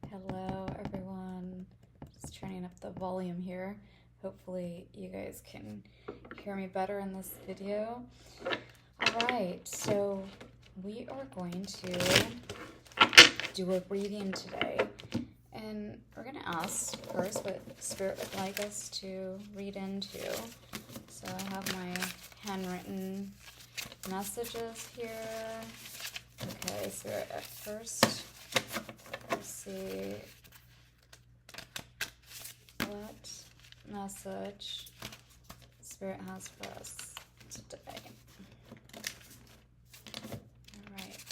Hello everyone, just turning up the volume here. Hopefully you guys can hear me better in this video. Alright, so we are going to do a reading today, and we're going to ask first what Spirit would like us to read into. So I have my handwritten messages here. Okay, so at first, let's see what message Spirit has for us today. Alright.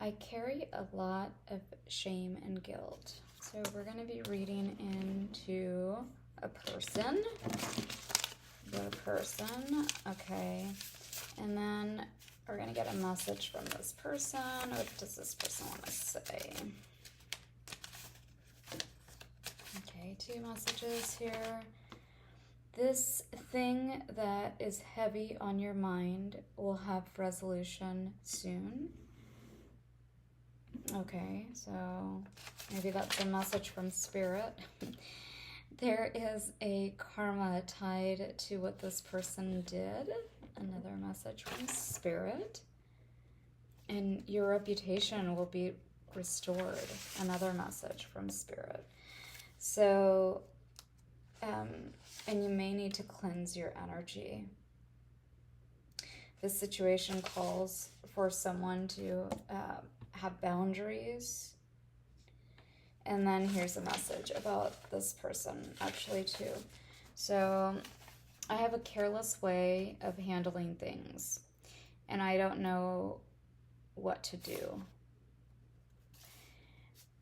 I carry a lot of shame and guilt. So we're going to be reading into a person. The person, okay. And then we're going to get a message from this person. What does this person want to say? Okay, 2 messages here. This thing that is heavy on your mind will have resolution soon. Okay, so maybe that's a message from Spirit. There is a karma tied to what this person did. Another message from Spirit. And your reputation will be restored. Another message from Spirit. So, and you may need to cleanse your energy. This situation calls for someone to have boundaries. And then here's a message about this person, actually, too. So, I have a careless way of handling things, and I don't know what to do.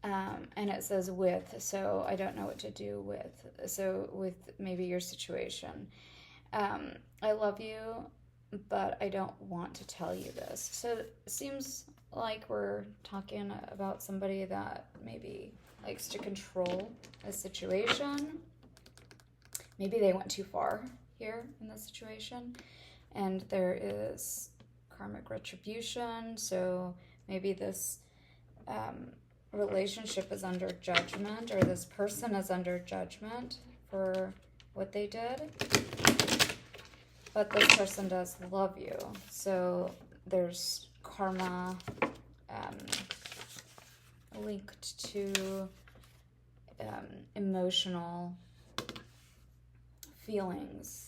And it says with, so I don't know what to do with. So with maybe your situation. I love you, but I don't want to tell you this. So it seems like we're talking about somebody that maybe likes to control a situation. Maybe they went too far here in this situation, and there is karmic retribution. So maybe this relationship is under judgment, or this person is under judgment for what they did, but this person does love you. So there's karma linked to emotional feelings.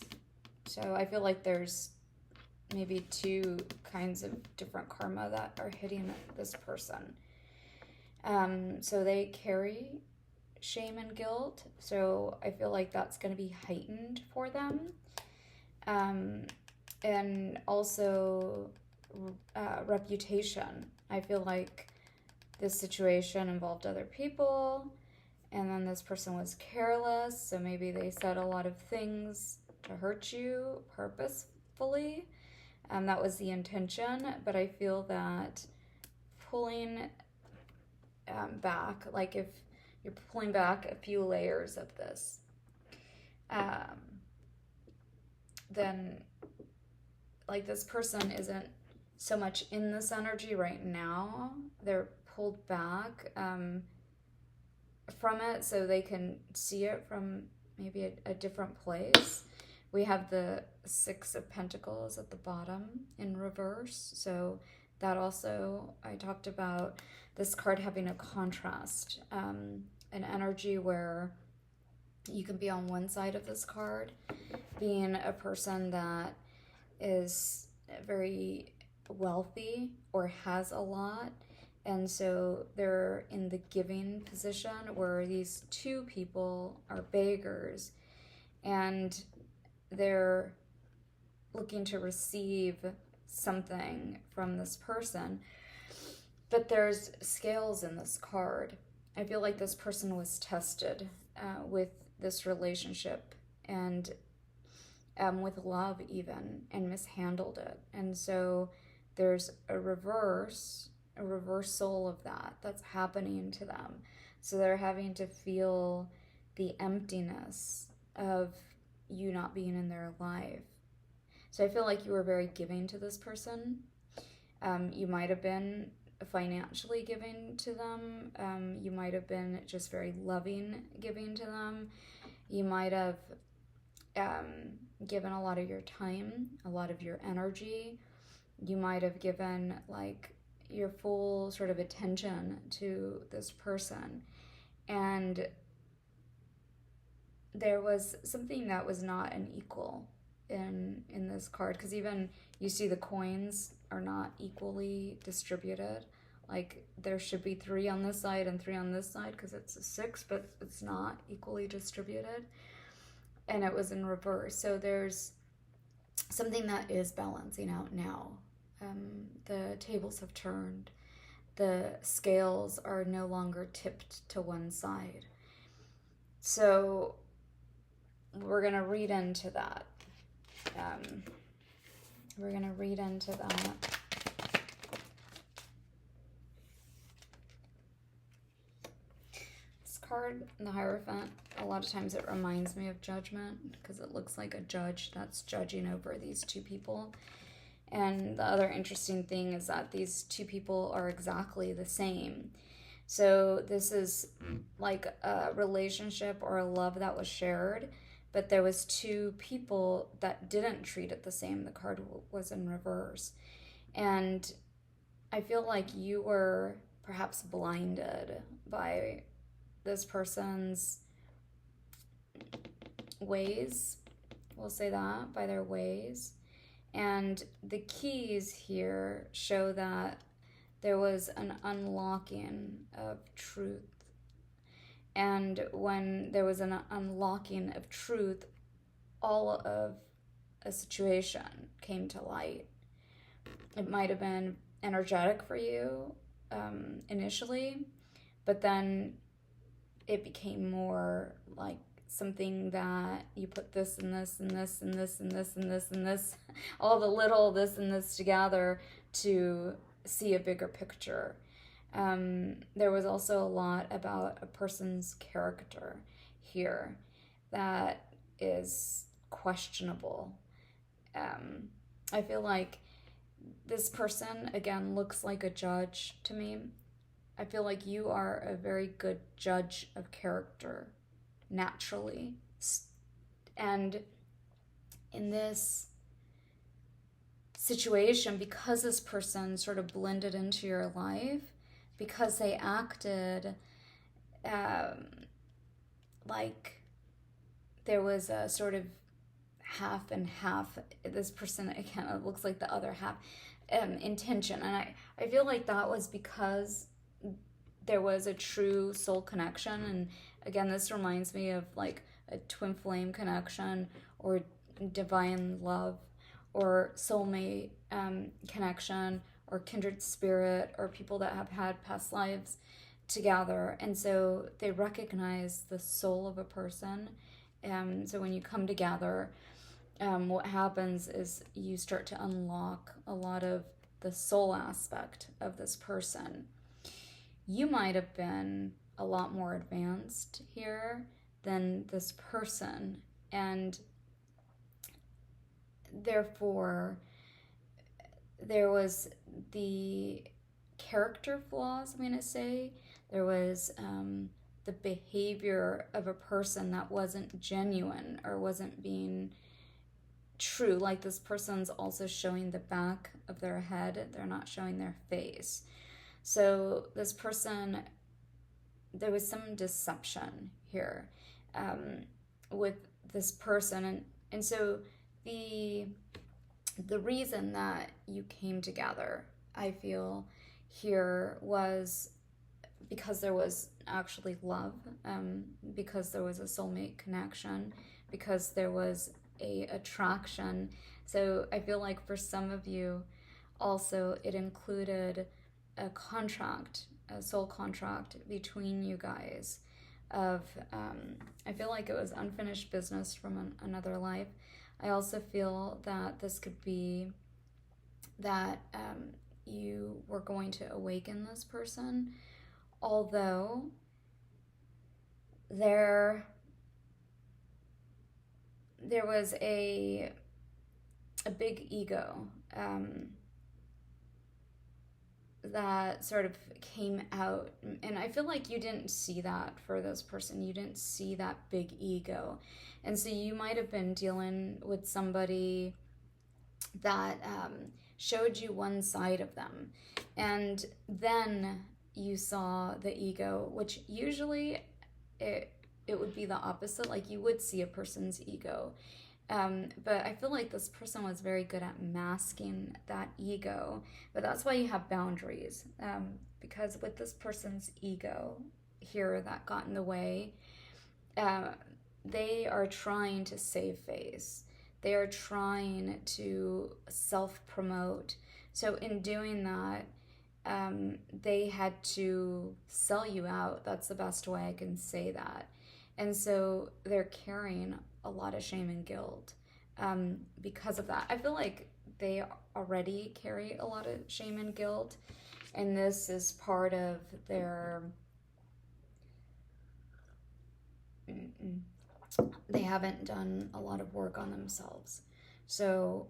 So I feel like there's maybe 2 kinds of different karma that are hitting this person. So they carry shame and guilt. So I feel like that's going to be heightened for them. And also reputation. I feel like this situation involved other people, and then this person was careless, so maybe they said a lot of things to hurt you purposefully. That was the intention, but I feel that pulling back, like if you're pulling back a few layers of this, then like this person isn't so much in this energy right now. They're pulled back from it so they can see it from maybe a different place. We have the 6 of Pentacles at the bottom in reverse. So that also, I talked about this card having a contrast, an energy where you can be on one side of this card, being a person that is very wealthy or has a lot, and so they're in the giving position, where these 2 people are beggars and they're looking to receive something from this person, but there's scales in this card. I feel like this person was tested with this relationship and with love even, and mishandled it. And so there's a reversal of that's happening to them. So they're having to feel the emptiness of you not being in their life. So I feel like you were very giving to this person. You might have been financially giving to them. You might have been just very loving giving to them. You might have given a lot of your time, a lot of your energy. You might have given like your full sort of attention to this person. And there was something that was not an equal in this card, because even you see the coins are not equally distributed. Like there should be 3 on this side and 3 on this side because it's a 6, but it's not equally distributed, and it was in reverse. So there's something that is balancing out now. The tables have turned. The scales are no longer tipped to one side. So we're going to read into that. We're going to read into that. This card, the Hierophant, a lot of times it reminds me of Judgment because it looks like a judge that's judging over these 2 people. And the other interesting thing is that these 2 people are exactly the same. So this is like a relationship or a love that was shared, but there was 2 people that didn't treat it the same. The card was in reverse. And I feel like you were perhaps blinded by this person's ways. We'll say that, by their ways. And the keys here show that there was an unlocking of truth. And when there was an unlocking of truth, all of a situation came to light. It might have been energetic for you initially, but then it became more like something that you put this and this and this and this and this and this and this, all the little this and this together to see a bigger picture. There was also a lot about a person's character here that is questionable. I feel like this person, again, looks like a judge to me. I feel like you are a very good judge of character, naturally. And in this situation, because this person sort of blended into your life, because they acted like there was a sort of half and half. This person, again, it looks like the other half, intention. And I feel like that was because there was a true soul connection. And again, this reminds me of like a twin flame connection or divine love or soulmate connection or kindred spirit or people that have had past lives together. And so they recognize the soul of a person. So when you come together, what happens is you start to unlock a lot of the soul aspect of this person. You might have been a lot more advanced here than this person, and therefore there was the character flaws, I'm going to say. There was the behavior of a person that wasn't genuine or wasn't being true. Like this person's also showing the back of their head. They're not showing their face. So this person, there was some deception here with this person. And so the reason that you came together, I feel, here was because there was actually love, because there was a soulmate connection, because there was a attraction. So I feel like for some of you also it included a contract, a soul contract between you guys of, I feel like it was unfinished business from another life. I also feel that this could be that you were going to awaken this person, although there was a big ego. that sort of came out. And I feel like you didn't see that for this person. You didn't see that big ego. And so you might have been dealing with somebody that showed you one side of them. And then you saw the ego, which usually it would be the opposite. Like you would see a person's ego. But I feel like this person was very good at masking that ego. But that's why you have boundaries. Because with this person's ego here that got in the way, they are trying to save face. They are trying to self-promote. So in doing that, they had to sell you out. That's the best way I can say that. And so they're carrying a lot of shame and guilt because of that. I feel like they already carry a lot of shame and guilt, and this is part of their... They haven't done a lot of work on themselves. So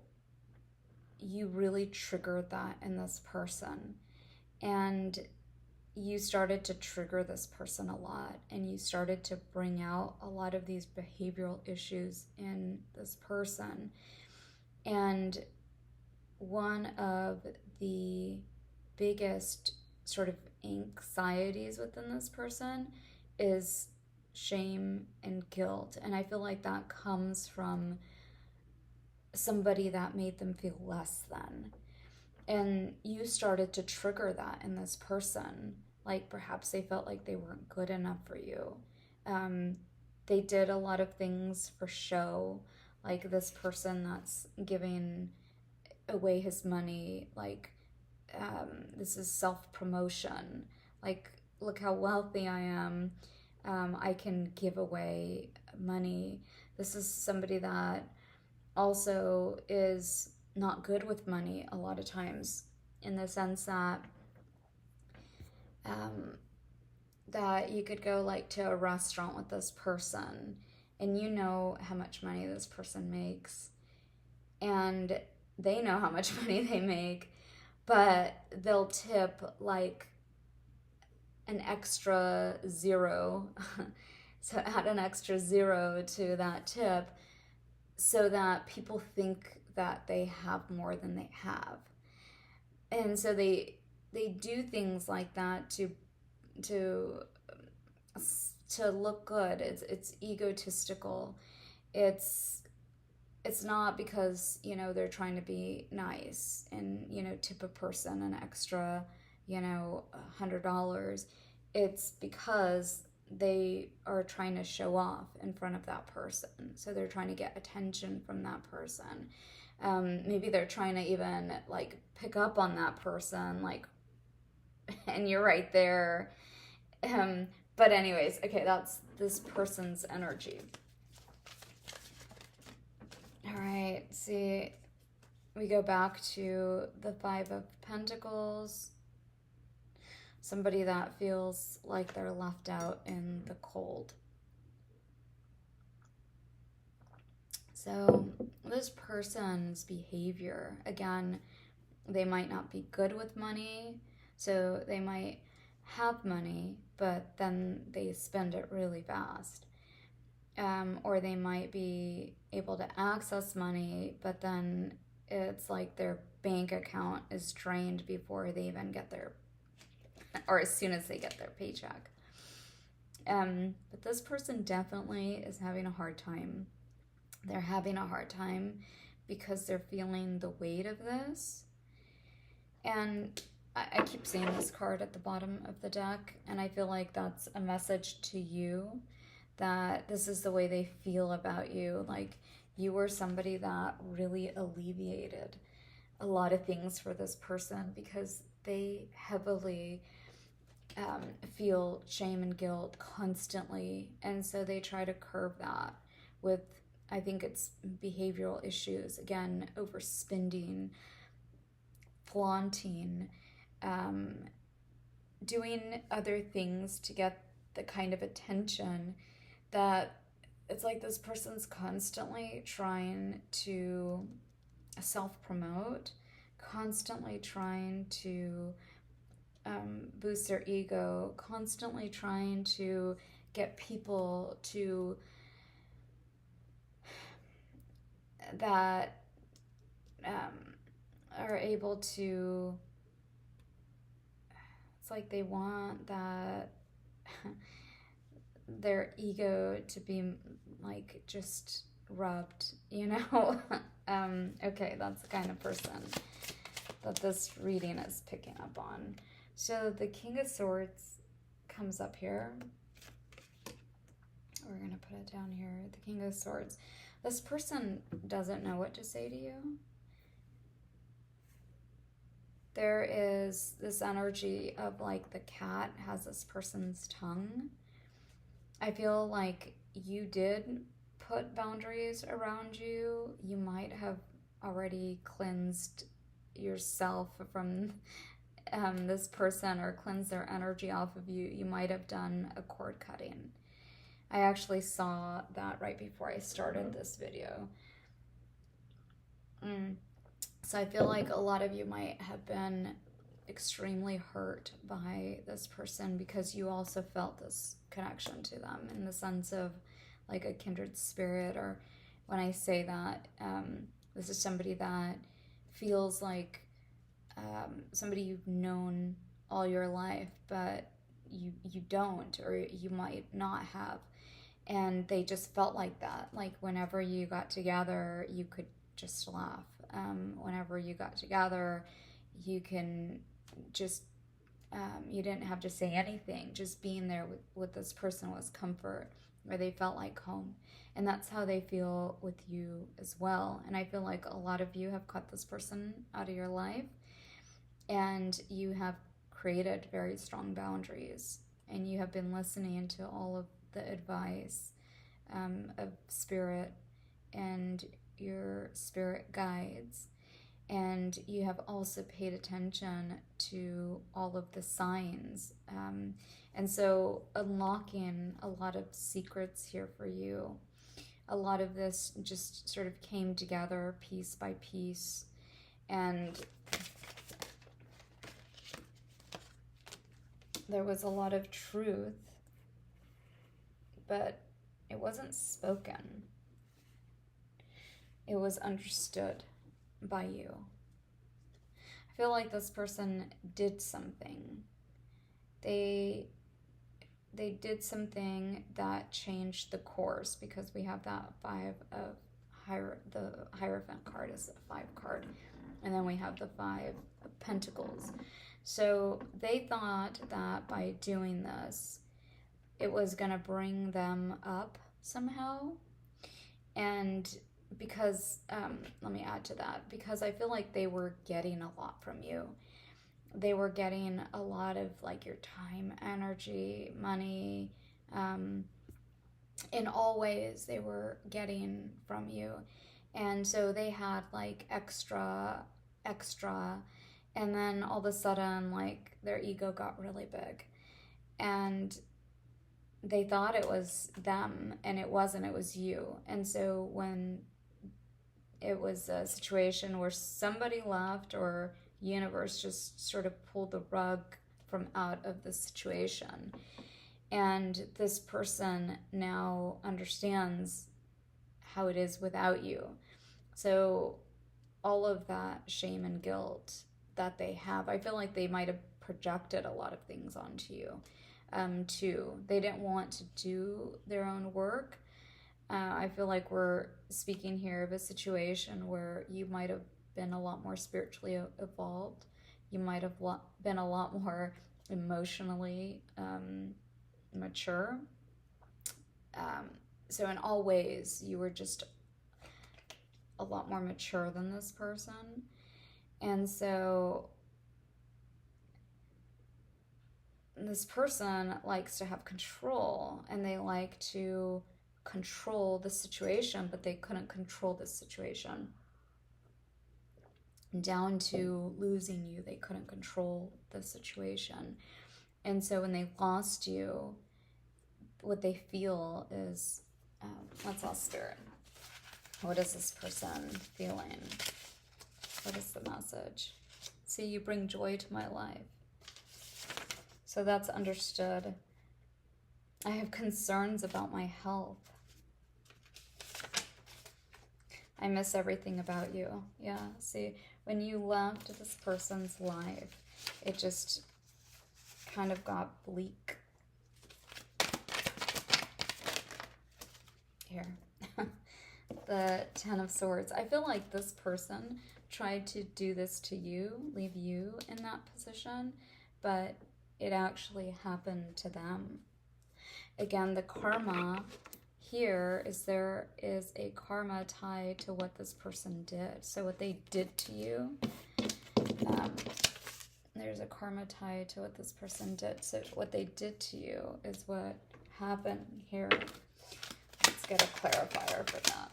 you really triggered that in this person. And you started to trigger this person a lot, and you started to bring out a lot of these behavioral issues in this person. And one of the biggest sort of anxieties within this person is shame and guilt. And I feel like that comes from somebody that made them feel less than. And you started to trigger that in this person. Like perhaps they felt like they weren't good enough for you. They did a lot of things for show. Like this person that's giving away his money. Like this is self-promotion. Like, look how wealthy I am. I can give away money. This is somebody that also is not good with money a lot of times, in the sense that that you could go like to a restaurant with this person and you know how much money this person makes and they know how much money they make, but they'll tip like an extra zero so add an extra zero to that tip so that people think that they have more than they have. And so they do things like that to look good. It's egotistical. It's not because, you know, they're trying to be nice and, you know, tip a person an extra, you know, $100. It's because they are trying to show off in front of that person. So they're trying to get attention from that person. Maybe they're trying to even like pick up on that person, like, and you're right there. But anyways, okay, that's this person's energy. All right, see, we go back to the Five of Pentacles. Somebody that feels like they're left out in the cold. So this person's behavior, again, they might not be good with money. So they might have money, but then they spend it really fast. Or they might be able to access money, but then it's like their bank account is drained before they even get their, or as soon as they get their paycheck. But this person definitely is having a hard time. They're having a hard time because they're feeling the weight of this. And I keep seeing this card at the bottom of the deck, and I feel like that's a message to you that this is the way they feel about you. Like you were somebody that really alleviated a lot of things for this person because they heavily feel shame and guilt constantly. And so they try to curb that with, I think it's behavioral issues. Again, overspending, flaunting, doing other things to get the kind of attention that it's like this person's constantly trying to self-promote, constantly trying to boost their ego, constantly trying to get people to that are able to, it's like they want that their ego to be like just rubbed, you know. Okay, that's the kind of person that this reading is picking up on. So the King of Swords comes up here. We're going to put it down here. The King of Swords. This person doesn't know what to say to you. There is this energy of like the cat has this person's tongue. I feel like you did put boundaries around you. You might have already cleansed yourself from this person or cleansed their energy off of you. You might have done a cord cutting. I actually saw that right before I started this video. So I feel like a lot of you might have been extremely hurt by this person because you also felt this connection to them in the sense of like a kindred spirit. Or when I say that, this is somebody that feels like somebody you've known all your life, but you don't, or you might not have. And they just felt like that. Like whenever you got together, you could just laugh. Whenever you got together, you can just, you didn't have to say anything. Just being there with this person was comfort, where they felt like home. And that's how they feel with you as well. And I feel like a lot of you have cut this person out of your life, and you have created very strong boundaries, and you have been listening to all of the advice of spirit and your spirit guides, and you have also paid attention to all of the signs, and so unlocking a lot of secrets here for you. A lot of this just sort of came together piece by piece, and there was a lot of truth, but it wasn't spoken. It was understood by you. I feel like this person did something. They did something that changed the course, because we have that the Hierophant card is a 5 card, and then we have the 5 of Pentacles. So they thought that by doing this, it was going to bring them up somehow. And because, let me add to that, because I feel like they were getting a lot from you. They were getting a lot of like your time, energy, money, in all ways they were getting from you. And so they had like extra, and then all of a sudden like their ego got really big, and they thought it was them, and it wasn't, it was you. And so when it was a situation where somebody left, or universe just sort of pulled the rug from out of the situation, and this person now understands how it is without you. So all of that shame and guilt that they have, I feel like they might have projected a lot of things onto you too. They didn't want to do their own work. I feel like we're speaking here of a situation where you might have been a lot more spiritually evolved. You might have been a lot more emotionally mature. So in all ways, you were just a lot more mature than this person. And so this person likes to have control, and they like to control the situation, but they couldn't control the situation down to losing you. They couldn't control the situation. And so when they lost you, what they feel is, let's ask Spirit, what is this person feeling? What is the message? See, you bring joy to my life. So that's understood. I have concerns about my health. I miss everything about you. Yeah, see, when you left this person's life, it just kind of got bleak. Here. The Ten of Swords. I feel like this person tried to do this to you, leave you in that position, but it actually happened to them. Again, the karma here is there is a karma tied to what this person did. So what they did to you, there's a karma tied to what this person did. So what they did to you is what happened here. Let's get a clarifier for that.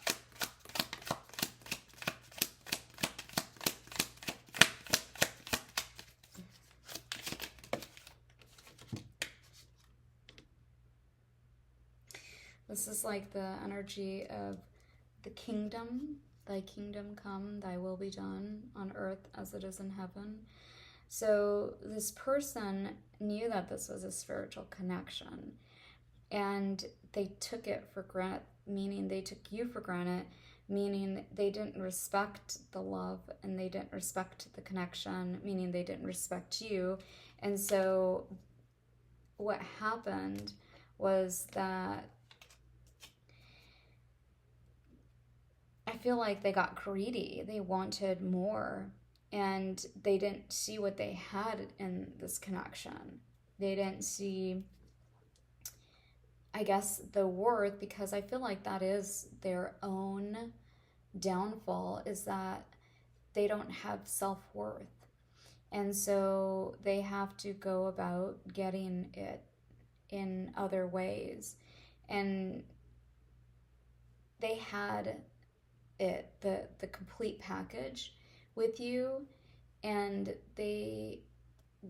This is like the energy of the kingdom. Thy kingdom come, thy will be done on earth as it is in heaven. So this person knew that this was a spiritual connection, and they took it for granted, meaning they took you for granted, meaning they didn't respect the love and they didn't respect the connection, meaning they didn't respect you. And so what happened was that I feel like they got greedy. They wanted more, and they didn't see what they had in this connection. They didn't see, I guess, the worth, because I feel like that is their own downfall, is that they don't have self-worth. And so they have to go about getting it in other ways. And they had it, the complete package with you, and they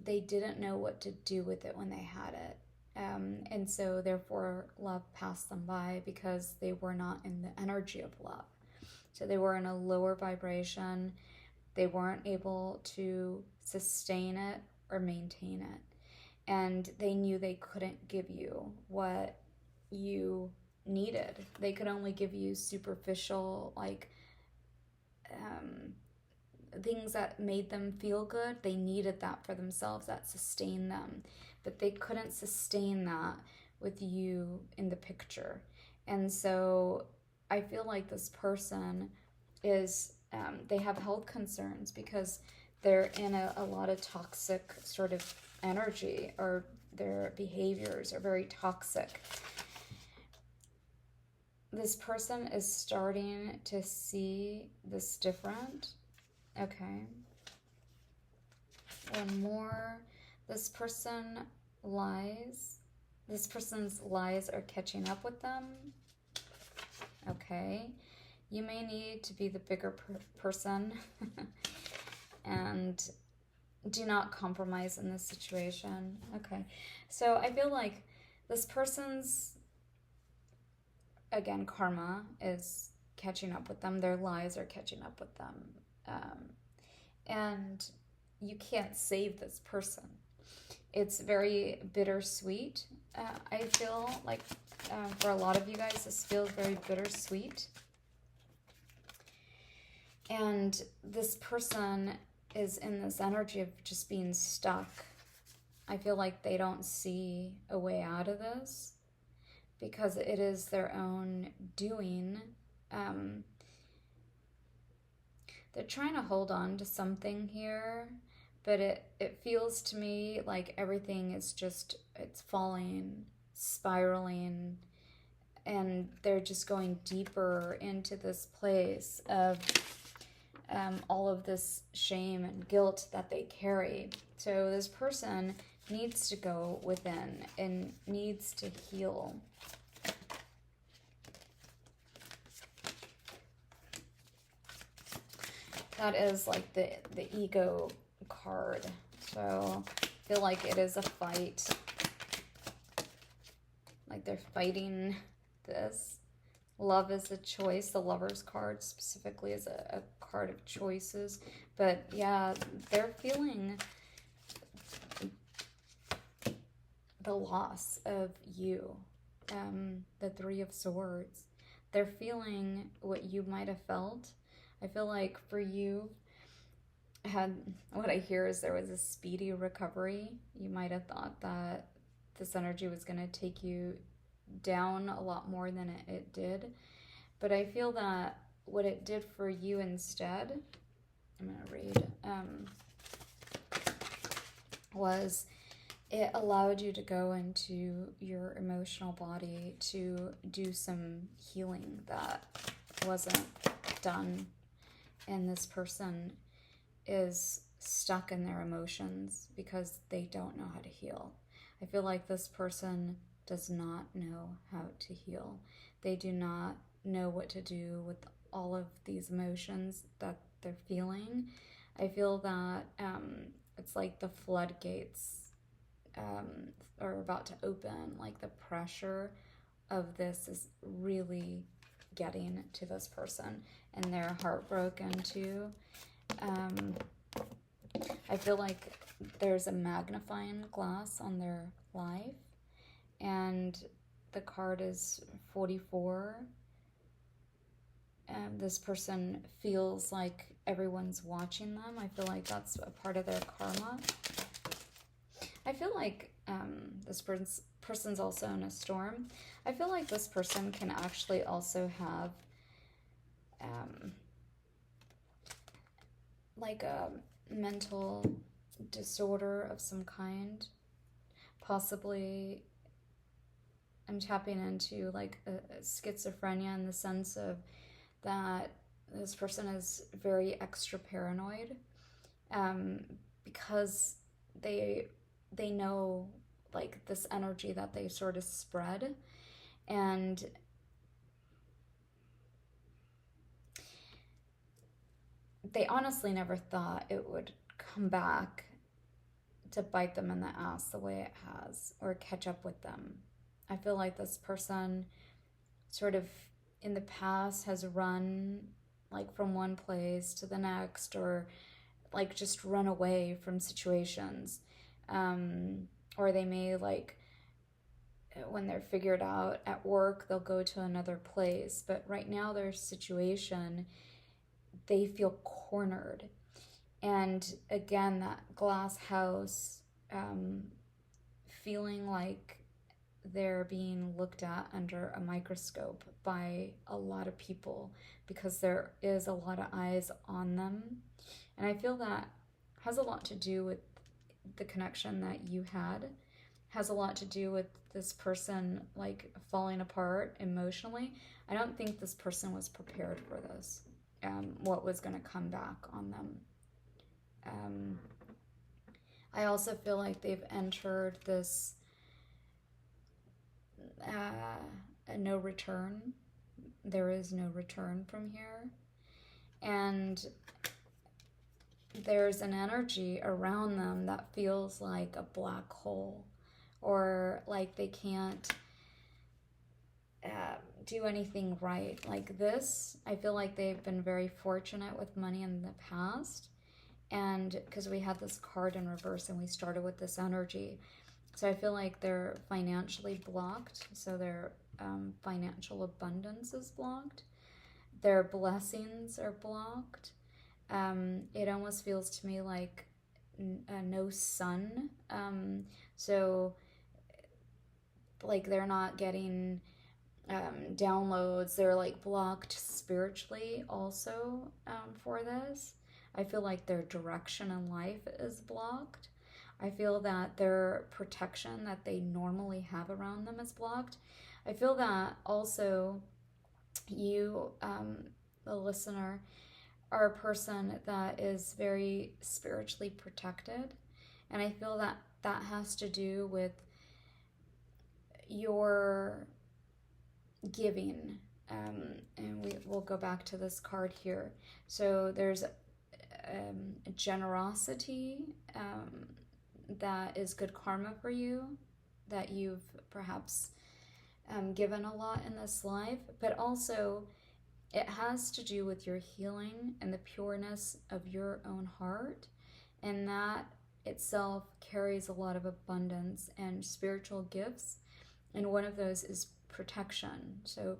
didn't know what to do with it when they had it. And so therefore love passed them by because they were not in the energy of love. So they were in a lower vibration. They weren't able to sustain it or maintain it. And they knew they couldn't give you what you needed. They could only give you superficial, like, things that made them feel good. They needed that for themselves, that sustained them. But they couldn't sustain that with you in the picture. And so I feel like this person is, they have health concerns because they're in a lot of toxic sort of energy, or their behaviors are very toxic. This person is starting to see this different. Okay. One more. This person lies. This person's lies are catching up with them. Okay. You may need to be the bigger person and do not compromise in this situation. Okay. So I feel like this person's, again, karma is catching up with them. Their lies are catching up with them. And you can't save this person. It's very bittersweet. I feel like for a lot of you guys, this feels very bittersweet. And this person is in this energy of just being stuck. I feel like they don't see a way out of this because it is their own doing. They're trying to hold on to something here, but it feels to me like everything is just, it's falling, spiraling, and they're just going deeper into this place of all of this shame and guilt that they carry. So this person needs to go within and needs to heal. That is like the ego card. So I feel like it is a fight. Like they're fighting this. Love is a choice. The Lover's card specifically is a card of choices. But yeah, they're feeling the loss of you, the Three of Swords. They're feeling what you might have felt. I feel like for you, what I hear is there was a speedy recovery. You might have thought that this energy was going to take you down a lot more than it did. But I feel that what it did for you instead, I'm going to read, was it allowed you to go into your emotional body to do some healing that wasn't done. And this person is stuck in their emotions because they don't know how to heal. I feel like this person does not know how to heal. They do not know what to do with all of these emotions that they're feeling. I feel that it's like the floodgates are about to open. Like the pressure of this is really getting to this person, and they're heartbroken too. I feel like there's a magnifying glass on their life, and the card is 44. This person feels like everyone's watching them. I feel like that's a part of their karma. I feel like this person's also in a storm. I feel like this person can actually also have like a mental disorder of some kind. Possibly I'm tapping into like a schizophrenia in the sense of that this person is very extra paranoid because they know like this energy that they sort of spread, and they honestly never thought it would come back to bite them in the ass the way it has, or catch up with them. I feel like this person sort of in the past has run like from one place to the next, or like just run away from situations. Or they may like, when they're figured out at work, they'll go to another place. But right now their situation, they feel cornered. And again, that glass house, feeling like they're being looked at under a microscope by a lot of people because there is a lot of eyes on them. And I feel that has a lot to do with the connection that you had, has a lot to do with this person like falling apart emotionally. I don't think this person was prepared for this, what was going to come back on them. I also feel like they've entered this a no return. There is no return from here. And there's an energy around them that feels like a black hole, or like they can't do anything right. Like this, I feel like they've been very fortunate with money in the past. And because we had this card in reverse and we started with this energy. So I feel like they're financially blocked. So their financial abundance is blocked. Their blessings are blocked. It almost feels to me like no sun. So like they're not getting downloads. They're like blocked spiritually also for this. I feel like their direction in life is blocked. I feel that their protection that they normally have around them is blocked. I feel that also you, the listener, are a person that is very spiritually protected. And I feel that that has to do with your giving. And we'll go back to this card here. So there's generosity that is good karma for you, that you've perhaps given a lot in this life, but also it has to do with your healing and the pureness of your own heart, and that itself carries a lot of abundance and spiritual gifts, and one of those is protection. So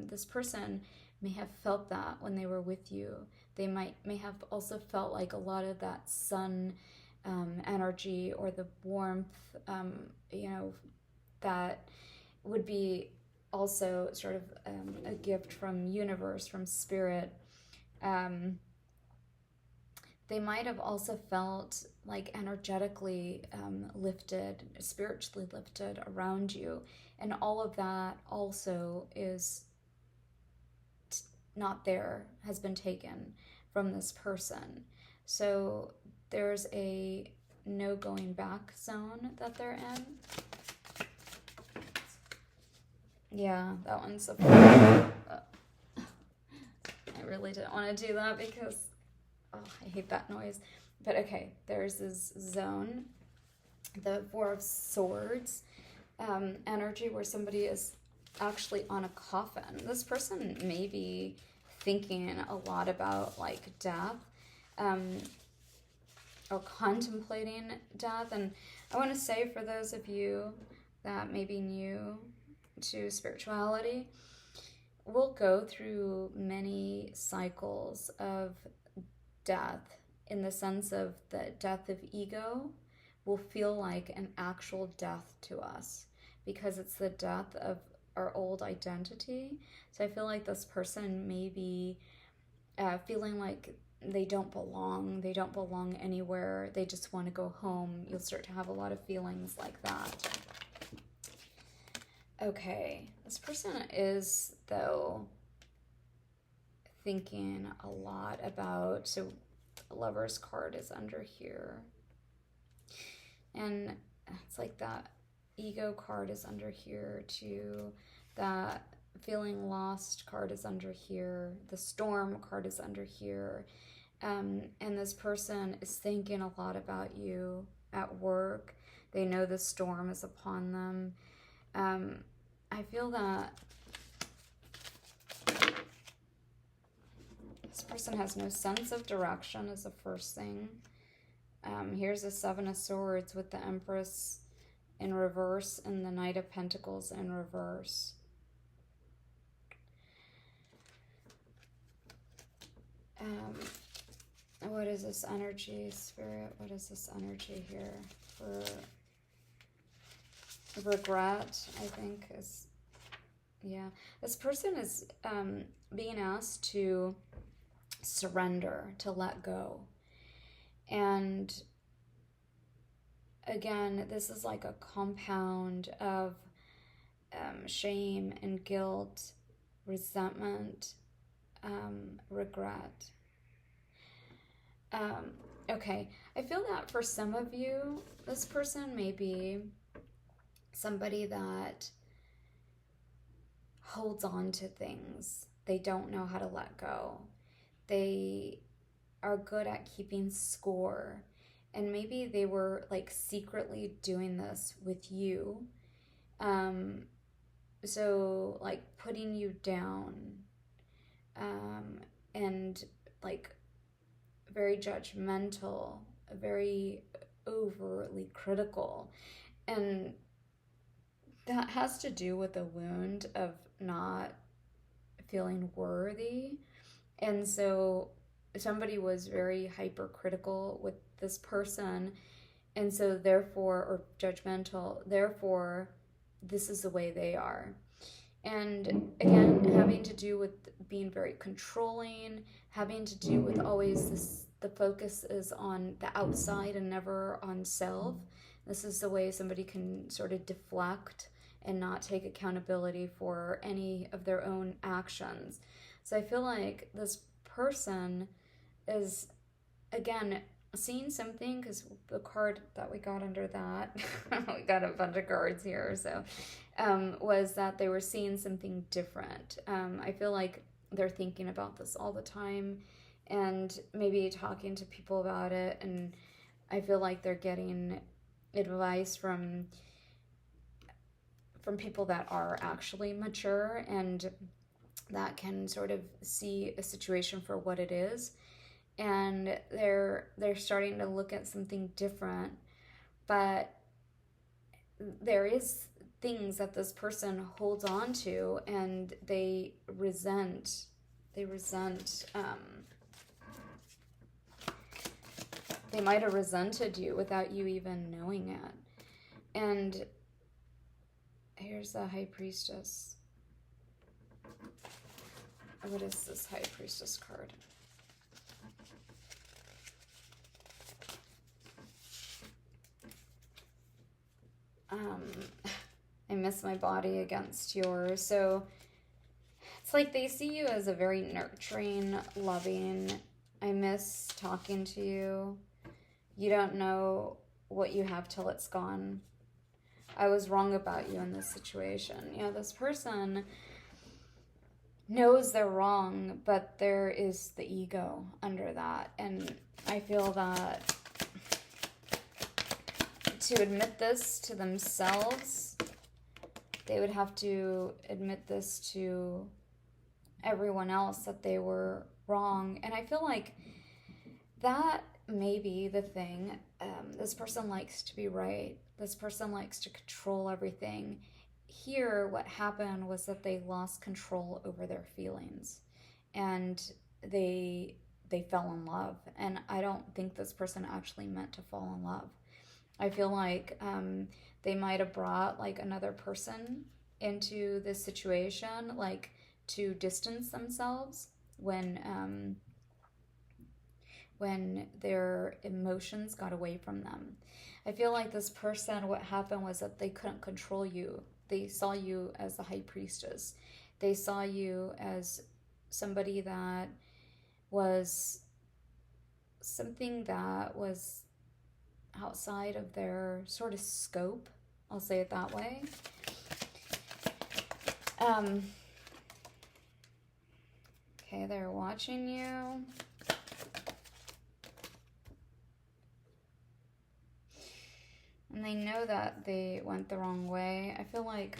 this person may have felt that when they were with you. They may have also felt like a lot of that sun energy, or the warmth, that would be also sort of a gift from universe, from spirit. They might have also felt like energetically lifted, spiritually lifted around you. And all of that also is not there, has been taken from this person. So there's a no going back zone that they're in. Yeah, that one's a I really didn't want to do that because I hate that noise. But okay, there's this zone, the Four of Swords energy, where somebody is actually on a coffin. This person may be thinking a lot about like death, or contemplating death. And I want to say, for those of you that may be new to spirituality, we'll go through many cycles of death, in the sense of the death of ego will feel like an actual death to us, because it's the death of our old identity. So I feel like this person may be feeling like they don't belong anywhere, they just want to go home. You'll start to have a lot of feelings like that. Okay, this person is, though, thinking a lot about, so the Lover's card is under here, and it's like that ego card is under here too, that feeling lost card is under here, the Storm card is under here, and this person is thinking a lot about you at work. They know the storm is upon them. I feel that this person has no sense of direction, is the first thing. Here's the Seven of Swords with the Empress in reverse and the Knight of Pentacles in reverse. What is this energy, Spirit? What is this energy here for regret? I think is, yeah. This person is being asked to surrender, to let go. And again, this is like a compound of shame and guilt, resentment, regret. Okay, I feel that for some of you, this person may be somebody that holds on to things. They don't know how to let go. They are good at keeping score. And maybe they were like secretly doing this with you. So like putting you down, and like very judgmental, very overtly critical. And that has to do with the wound of not feeling worthy. And so somebody was very hypercritical with this person, and so therefore, or judgmental, therefore this is the way they are. And again, having to do with being very controlling, having to do with always this, the focus is on the outside and never on self. This is the way somebody can sort of deflect and not take accountability for any of their own actions. So I feel like this person is, again, seeing something, because the card that we got under that, we got a bunch of cards here, so, was that they were seeing something different. I feel like they're thinking about this all the time, and maybe talking to people about it, and I feel like they're getting advice from people that are actually mature and that can sort of see a situation for what it is. and they're starting to look at something different, but there is things that this person holds on to, and they resent. They might have resented you without you even knowing it. And here's the High Priestess. What is this High Priestess card? I miss my body against yours. So it's like they see you as a very nurturing, loving. I miss talking to you. You don't know what you have till it's gone. I was wrong about you in this situation. You know, this person knows they're wrong, but there is the ego under that. And I feel that to admit this to themselves, they would have to admit this to everyone else, that they were wrong. And I feel like that may be the thing. This person likes to be right. This person likes to control everything. Here, what happened was that they lost control over their feelings, and they fell in love. And I don't think this person actually meant to fall in love. I feel like they might have brought like another person into this situation, like to distance themselves when their emotions got away from them. I feel like this person, what happened was that they couldn't control you. They saw you as the High Priestess. They saw you as somebody that was something that was outside of their sort of scope. I'll say it that way. Okay, they're watching you. And they know that they went the wrong way. I feel like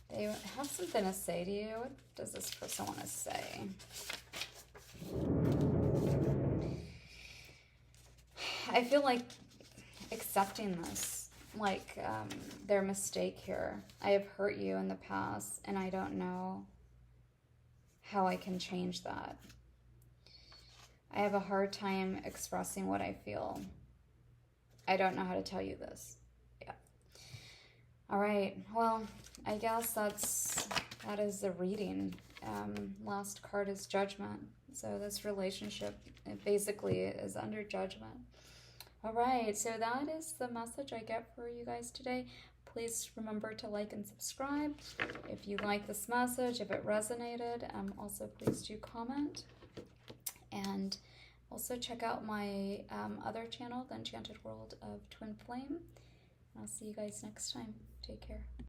they have something to say to you. What does this person want to say? I feel like accepting this, like their mistake here. I have hurt you in the past, and I don't know how I can change that. I have a hard time expressing what I feel. I don't know how to tell you this. Yeah. All right. Well, I guess that is the reading. Last card is Judgment. So this relationship, it basically is under judgment. All right. So that is the message I get for you guys today. Please remember to like and subscribe if you like this message, if it resonated. Also, please do comment. And also check out my other channel, The Enchanted World of Twin Flame. I'll see you guys next time. Take care.